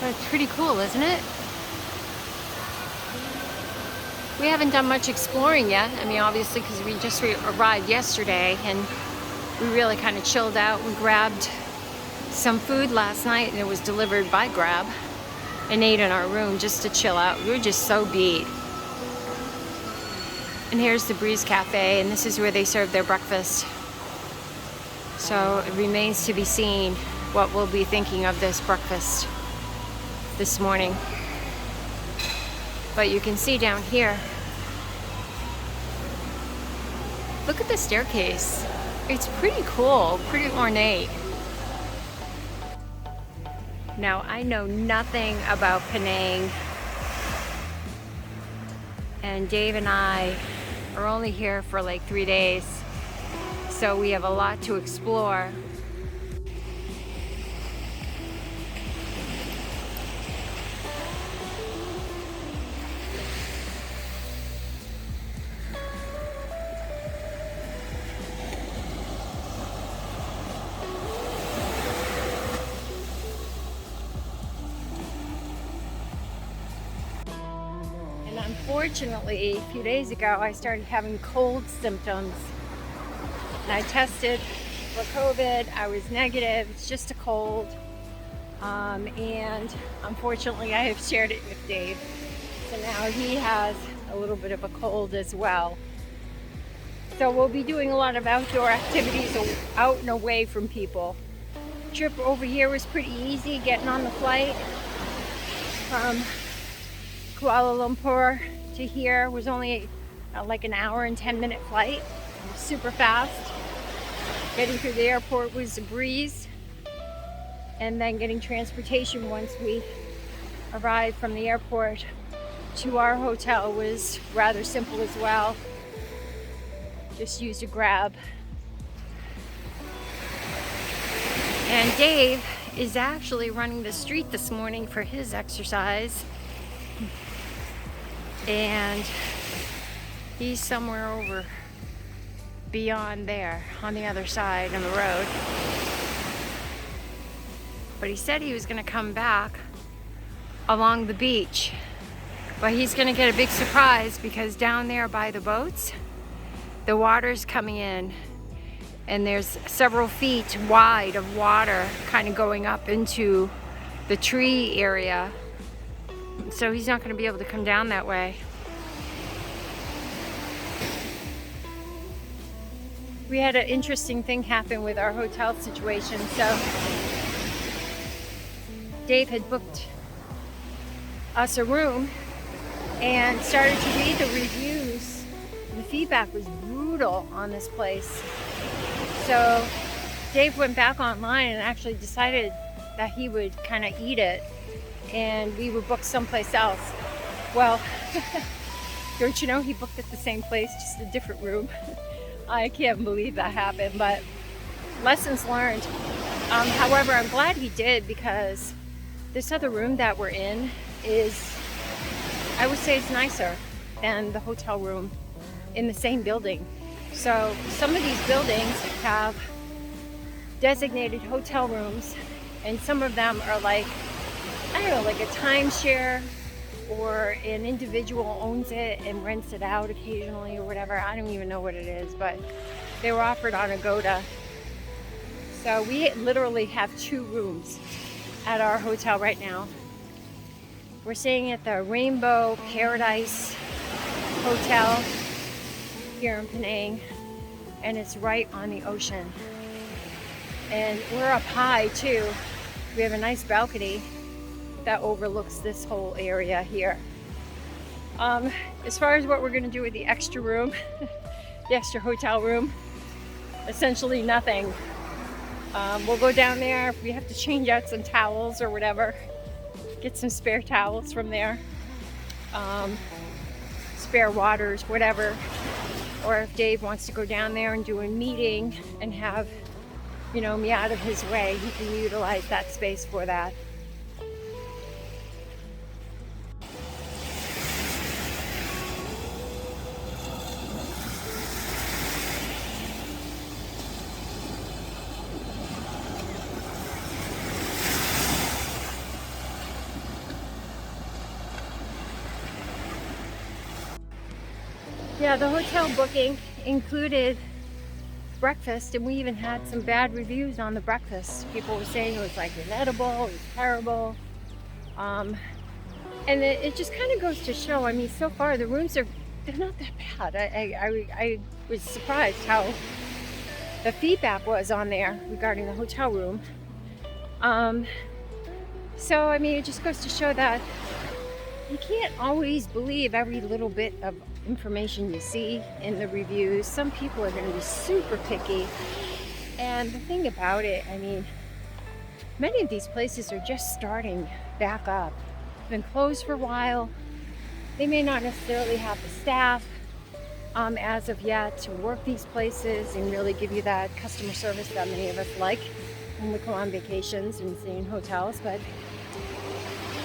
So it's pretty cool, isn't it? We haven't done much exploring yet. I mean, obviously, because we just arrived yesterday and we really kind of chilled out. We grabbed some food last night and it was delivered by Grab and ate in our room just to chill out. We were just so beat. And here's the Breeze Cafe, and this is where they serve their breakfast. So it remains to be seen what we'll be thinking of this breakfast this morning. But you can see down here, look at the staircase. It's pretty cool, pretty ornate. Now, I know nothing about Penang, and Dave and I are only here for like 3 days, so we have a lot to explore. Unfortunately, a few days ago, I started having cold symptoms. And I tested for COVID. I was negative. It's just a cold. And unfortunately, I have shared it with Dave. So now he has a little bit of a cold as well. So we'll be doing a lot of outdoor activities out and away from people. Trip over here was pretty easy, getting on the flight from Kuala Lumpur to here was only like an hour and 10-minute flight. Super fast. Getting through the airport was a breeze. And then getting transportation once we arrived from the airport to our hotel was rather simple as well. Just used a Grab. And Dave is actually running the street this morning for his exercise. And he's somewhere over beyond there on the other side of the road. But he said he was going to come back along the beach. But he's going to get a big surprise because down there by the boats, the water's coming in and there's several feet wide of water kind of going up into the tree area. So he's not going to be able to come down that way. We had an interesting thing happen with our hotel situation. So Dave had booked us a room and started to read the reviews. The feedback was brutal on this place. So Dave went back online and actually decided that he would kind of eat it and we would book someplace else. Well, don't you know he booked at the same place, just a different room. I can't believe that happened, but lessons learned. However, I'm glad he did because this other room that we're in is, I would say it's nicer than the hotel room in the same building. So some of these buildings have designated hotel rooms and some of them are like, I don't know, like a timeshare or an individual owns it and rents it out occasionally or whatever. I don't even know what it is, but they were offered on Agoda. So we literally have 2 rooms at our hotel right now. We're staying at the Rainbow Paradise Hotel here in Penang, and it's right on the ocean. And we're up high too. We have a nice balcony that overlooks this whole area here. As far as what we're gonna do with the extra room, the extra hotel room, essentially nothing. We'll go down there if we have to change out some towels or whatever, get some spare towels from there, spare waters, whatever. Or if Dave wants to go down there and do a meeting and have, you know, me out of his way, he can utilize that space for that. Yeah, the hotel booking included breakfast, and we even had some bad reviews on the breakfast. People were saying it was like inedible, it was terrible. And it just kind of goes to show, I mean, so far the rooms they're not that bad. I was surprised how the feedback was on there regarding the hotel room. So, I mean, it just goes to show that you can't always believe every little bit of information you see in the reviews. Some people are going to be super picky. And the thing about it, I mean, many of these places are just starting back up. Been closed for a while. They may not necessarily have the staff as of yet to work these places and really give you that customer service that many of us like when we go on vacations and stay in hotels. But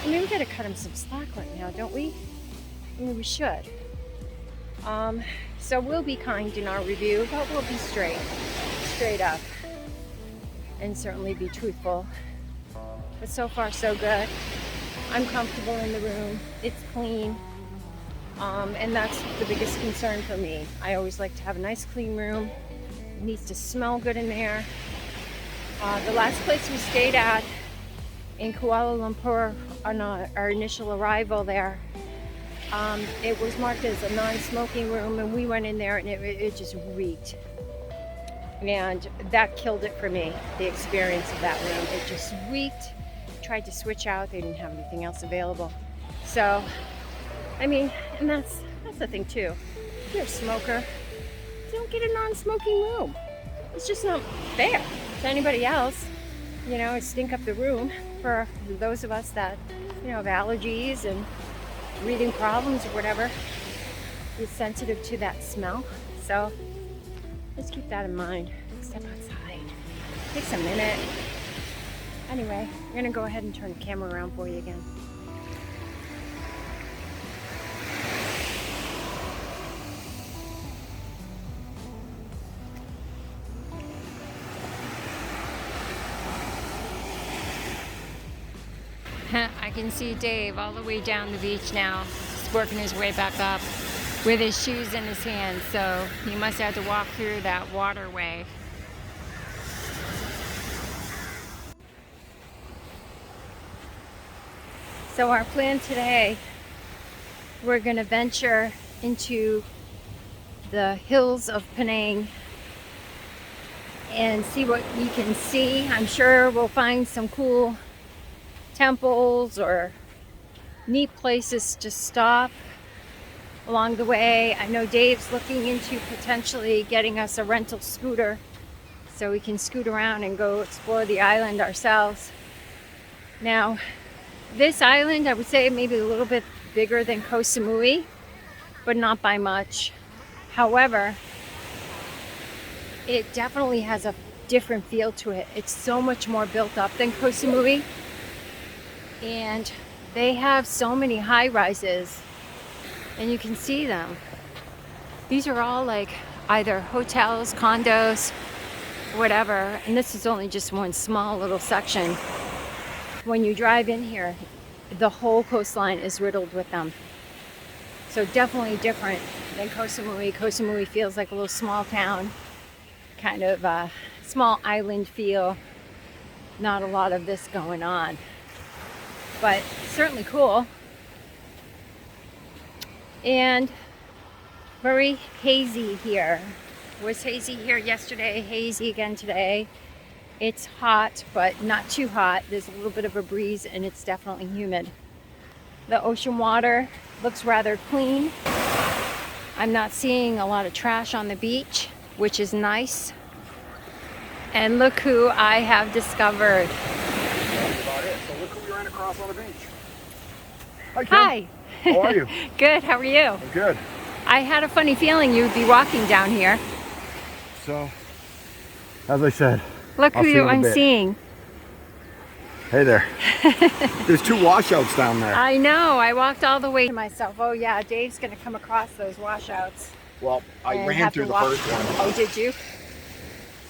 I mean, we gotta cut them some slack right now, don't we? I mean, we should. So we'll be kind in our review, but we'll be straight up, and certainly be truthful. But so far, so good. I'm comfortable in the room. It's clean. And that's the biggest concern for me. I always like to have a nice clean room. It needs to smell good in there. The last place we stayed at in Kuala Lumpur on our initial arrival there, it was marked as a non-smoking room, and we went in there and it just reeked. And that killed it for me, the experience of that room. It just reeked. Tried to switch out, they didn't have anything else available. So, I mean, and that's the thing too. If you're a smoker, don't get a non-smoking room. It's just not fair to anybody else. You know, it stink up the room for those of us that, you know, have allergies and breathing problems or whatever. Is sensitive to that smell. So, let's keep that in mind. Step outside. Takes a minute. Anyway, I'm gonna go ahead and turn the camera around for you again. I can see Dave all the way down the beach now. He's working his way back up with his shoes in his hands, so he must have to walk through that waterway. So our plan today, we're going to venture into the hills of Penang and see what we can see. I'm sure we'll find some cool temples or neat places to stop along the way. I know Dave's looking into potentially getting us a rental scooter so we can scoot around and go explore the island ourselves. Now, this island, I would say maybe a little bit bigger than Koh Samui, but not by much. However, it definitely has a different feel to it. It's so much more built up than Koh Samui, and they have so many high rises, and you can see them. These are all like either hotels, condos, whatever, and this is only just one small little section. When you drive in here, the whole coastline is riddled with them. So definitely different than Koh Samui. Koh Samui feels like a little small town, kind of a small island feel. Not a lot of this going on, but certainly cool. And very hazy here. It was hazy here yesterday, hazy again today. It's hot, but not too hot. There's a little bit of a breeze, and it's definitely humid. The ocean water looks rather clean. I'm not seeing a lot of trash on the beach, which is nice. And look who I have discovered. That's about it. So look who we ran across on the beach. Hi, Kim. Hi. How are you? Good, how are you? I'm good. I had a funny feeling you'd be walking down here. So, as I said, Look I'll see who you in a I'm bit. seeing. Hey there. There's two washouts down there. I know, I walked all the way to myself. Oh yeah, Dave's gonna come across those washouts. Well, I and ran have through to the walk. first one, Oh, did you?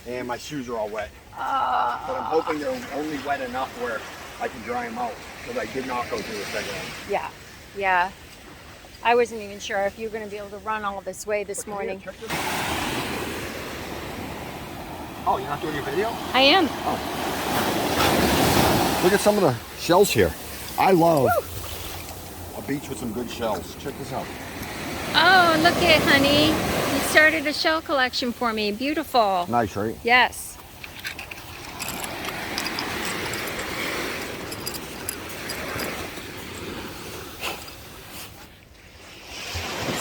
and my shoes are all wet. But I'm hoping they're only wet enough where I can dry them out, because I did not go through the second one. Yeah, yeah. I wasn't even sure if you were going to be able to run all this way this morning. Oh, you're not doing your video? I am. Oh. Look at some of the shells here. I love a beach with some good shells. Check this out. Oh, look it, honey. You started a shell collection for me. Beautiful. Nice, right? Yes.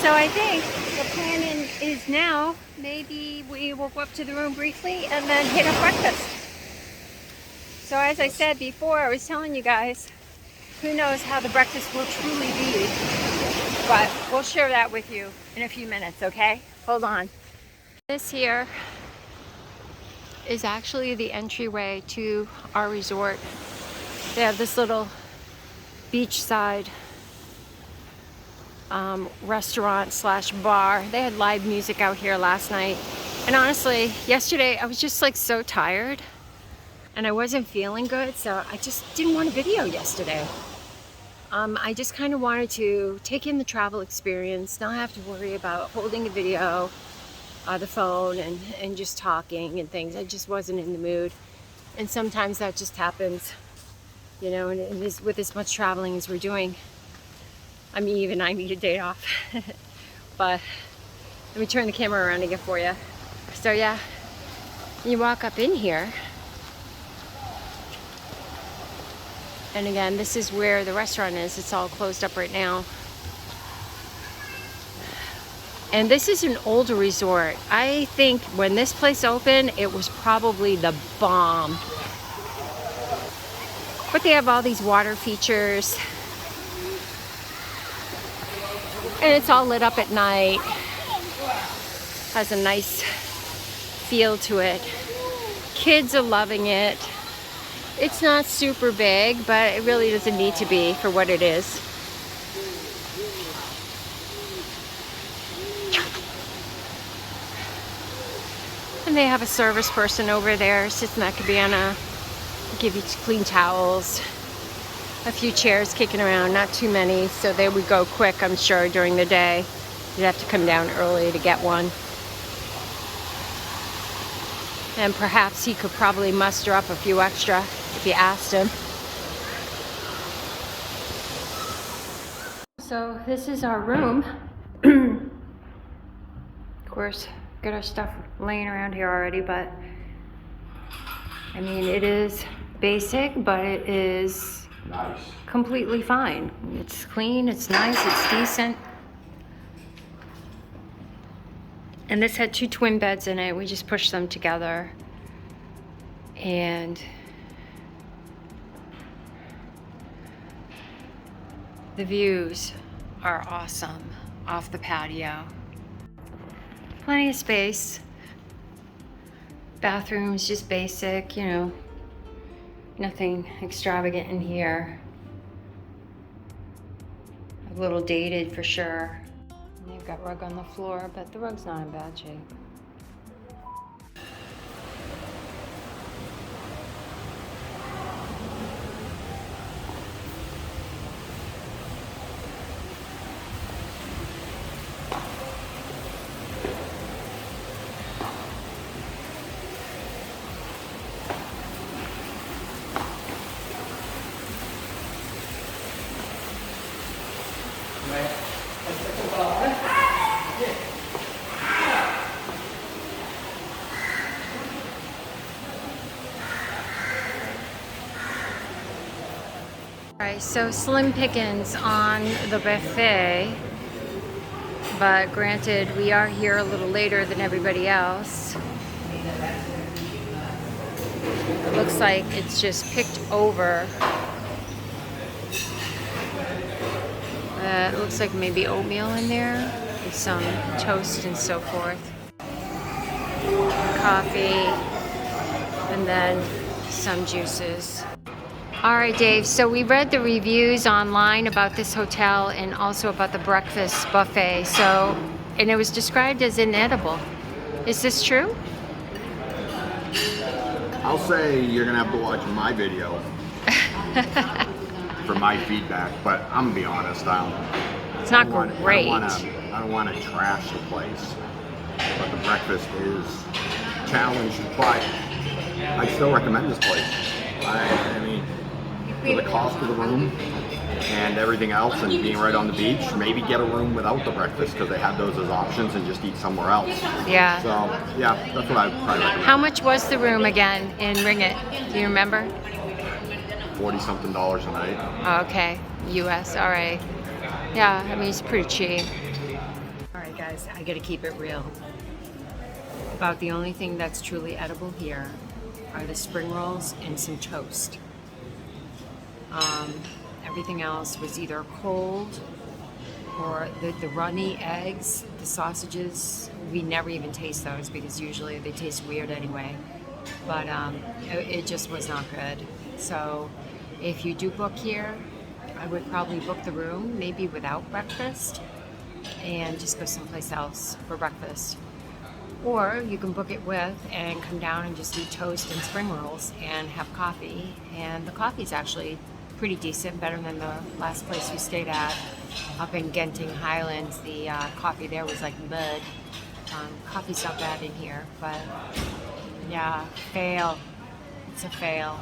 So I think the plan is now, maybe we will go up to the room briefly and then hit up breakfast. So as I said before, I was telling you guys, who knows how the breakfast will truly be, but we'll share that with you in a few minutes, okay? Hold on. This here is actually the entryway to our resort. They have this little beachside restaurant slash bar. They had live music out here last night. And honestly, yesterday I was just like so tired and I wasn't feeling good, so I just didn't want a video yesterday. I just kind of wanted to take in the travel experience, not have to worry about holding a video, the phone, and just talking and things. I just wasn't in the mood. And sometimes that just happens, you know, and with as much traveling as we're doing. I mean, even I need a day off. But let me turn the camera around again for you. So yeah, you walk up in here. And again, this is where the restaurant is. It's all closed up right now. And this is an older resort. I think when this place opened, it was probably the bomb. But they have all these water features. And it's all lit up at night. Has a nice feel to it. Kids are loving it. It's not super big, but it really doesn't need to be for what it is. And they have a service person over there, sits in that cabana, give you clean towels, a few chairs kicking around, not too many, so they would go quick, I'm sure, during the day. You'd have to come down early to get one. And perhaps he could probably muster up a few extra if you asked him. So this is our room. Of course, got our stuff laying around here already, but I mean, it is basic, but it is nice. Completely fine. It's clean, it's nice, it's decent. And this had 2 twin beds in it. We just pushed them together. And the views are awesome off the patio. Plenty of space. Bathroom's just basic, you know, nothing extravagant in here. A little dated for sure. And they've got rug on the floor, but the rug's not in bad shape. Alright, so slim pickings on the buffet, but granted we are here a little later than everybody else. It looks like it's just picked over. It looks like maybe oatmeal in there with some toast and so forth. Coffee, and then some juices. Alright Dave, so we read the reviews online about this hotel and also about the breakfast buffet, and it was described as inedible. Is this true? I'll say you're gonna have to watch my video for my feedback, but I'm gonna be honest, It's not great. I don't want to trash the place, but the breakfast is challenged. But I still recommend this place. I mean, for the cost of the room and everything else, and being right on the beach, maybe get a room without the breakfast because they have those as options, and just eat somewhere else. Yeah. So yeah, that's what I would probably recommend. How much was the room again in Ringgit? Do you remember? $40-something a night. Oh, okay, US. All right. Yeah, I mean it's pretty cheap. All right, guys, I gotta keep it real. About the only thing that's truly edible here are the spring rolls and some toast. Everything else was either cold or the runny eggs, the sausages. We never even taste those because usually they taste weird anyway. But it just was not good. So if you do book here, I would probably book the room, maybe without breakfast, and just go someplace else for breakfast. Or you can book it with and come down and just eat toast and spring rolls and have coffee. And the coffee's actually pretty decent, better than the last place we stayed at up in Genting Highlands. The coffee there was like mud. Coffee's not bad in here, but yeah, fail. It's a fail.